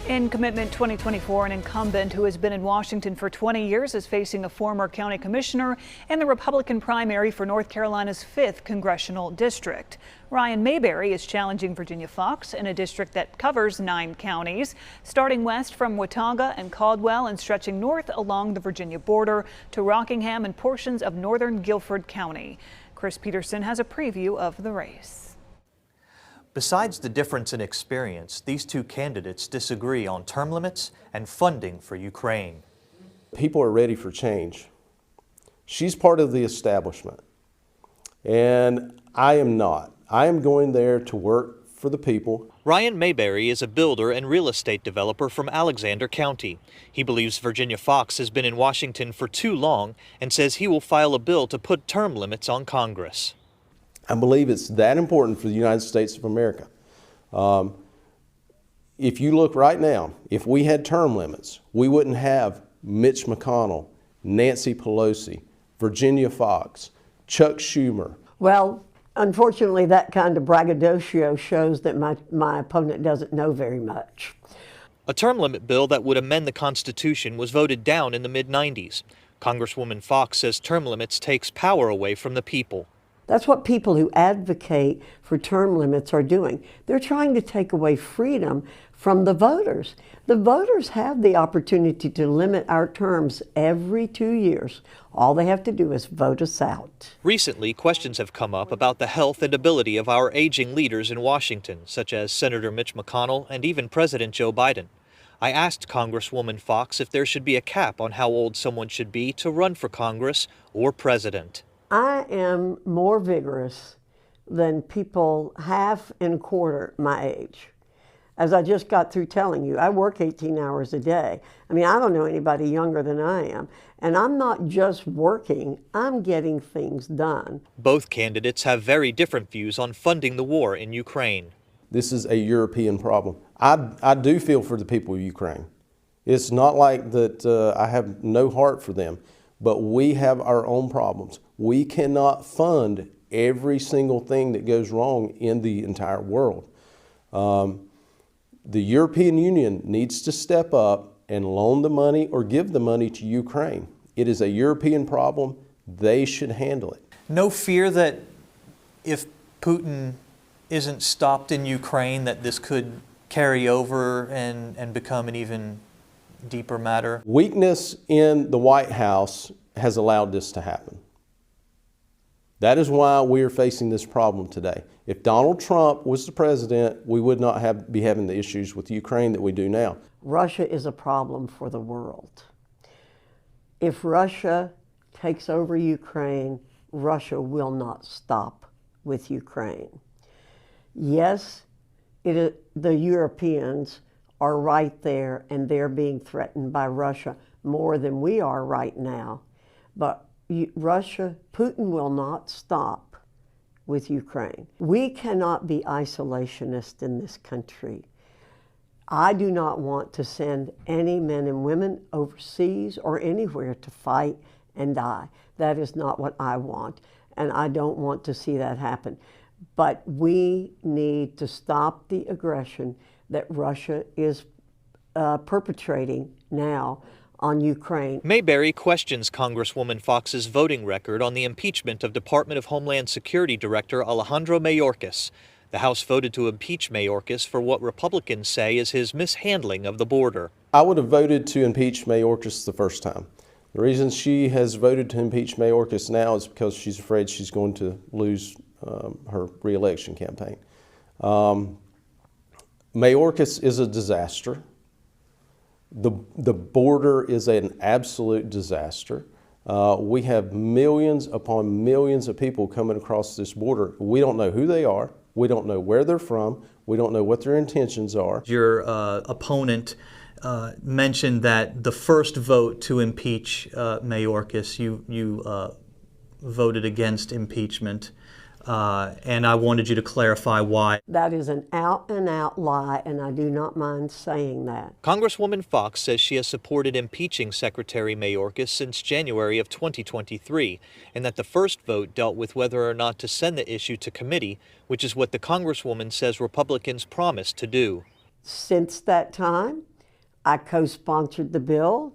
In Commitment 2024, an incumbent who has been in Washington for 20 years is facing a former county commissioner in the Republican primary for North Carolina's 5th congressional district. Ryan Mayberry is challenging Virginia Foxx in a district that covers 9 counties, starting west from Watauga and Caldwell and stretching north along the Virginia border to Rockingham and portions of northern Guilford County. Chris Peterson has a preview of the race. Besides the difference in experience, these two candidates disagree on term limits and funding for Ukraine. People are ready for change. She's part of the establishment, and I am not. I am going there to work for the people. Ryan Mayberry is a builder and real estate developer from Alexander County. He believes Virginia Foxx has been in Washington for too long and says he will file a bill to put term limits on Congress. I believe it's that important for the United States of America. If you look right now, if we had term limits, we wouldn't have Mitch McConnell, Nancy Pelosi, Virginia Foxx, Chuck Schumer. Well, unfortunately, that kind of braggadocio shows that my opponent doesn't know very much. A term limit bill that would amend the Constitution was voted down in the mid-90s. Congresswoman Foxx says term limits takes power away from the people. That's what people who advocate for term limits are doing. They're trying to take away freedom from the voters. The voters have the opportunity to limit our terms every 2 years. All they have to do is vote us out. Recently, questions have come up about the health and ability of our aging leaders in Washington, such as Senator Mitch McConnell and even President Joe Biden. I asked Congresswoman Foxx if there should be a cap on how old someone should be to run for Congress or president. I am more vigorous than people half and quarter my age. As I just got through telling you, I work 18 hours a day. I mean, I don't know anybody younger than I am. And I'm not just working, I'm getting things done. Both candidates have very different views on funding the war in Ukraine. This is a European problem. I do feel for the people of Ukraine. It's not like that I have no heart for them, but we have our own problems. We cannot fund every single thing that goes wrong in the entire world. The European Union needs to step up and loan the money or give the money to Ukraine. It is a European problem. They should handle it. No fear that if Putin isn't stopped in Ukraine, that this could carry over and become an even deeper matter? Weakness in the White House has allowed this to happen. That is why we are facing this problem today. If Donald Trump was the president, we would not be having the issues with Ukraine that we do now. Russia is a problem for the world. If Russia takes over Ukraine, Russia will not stop with Ukraine. Yes, the Europeans are right there and they're being threatened by Russia more than we are right now. But Putin will not stop with Ukraine. We cannot be isolationist in this country. I do not want to send any men and women overseas or anywhere to fight and die. That is not what I want, and I don't want to see that happen. But we need to stop the aggression that Russia is perpetrating now on Ukraine. Mayberry questions Congresswoman Foxx's voting record on the impeachment of Department of Homeland Security Director Alejandro Mayorkas. The House voted to impeach Mayorkas for what Republicans say is his mishandling of the border. I would have voted to impeach Mayorkas the first time. The reason she has voted to impeach Mayorkas now is because she's afraid she's going to lose her re-election campaign. Mayorkas is a disaster. The border is an absolute disaster. We have millions upon millions of people coming across this border. We don't know who they are. We don't know where they're from. We don't know what their intentions are. Your opponent mentioned that the first vote to impeach Mayorkas, you voted against impeachment. And I wanted you to clarify why. That is an out-and-out lie, and I do not mind saying that. Congresswoman Foxx says she has supported impeaching Secretary Mayorkas since January of 2023, and that the first vote dealt with whether or not to send the issue to committee, which is what the Congresswoman says Republicans promised to do. Since that time, I co-sponsored the bill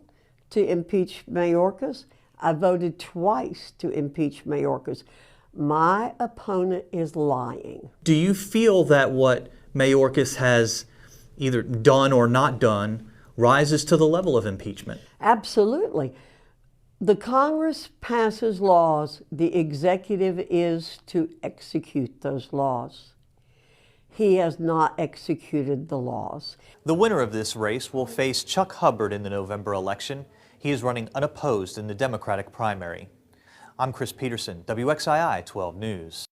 to impeach Mayorkas. I voted twice to impeach Mayorkas. My opponent is lying. Do you feel that what Mayorkas has either done or not done rises to the level of impeachment? Absolutely. The Congress passes laws. The executive is to execute those laws. He has not executed the laws. The winner of this race will face Chuck Hubbard in the November election. He is running unopposed in the Democratic primary. I'm Chris Peterson, WXII 12 News.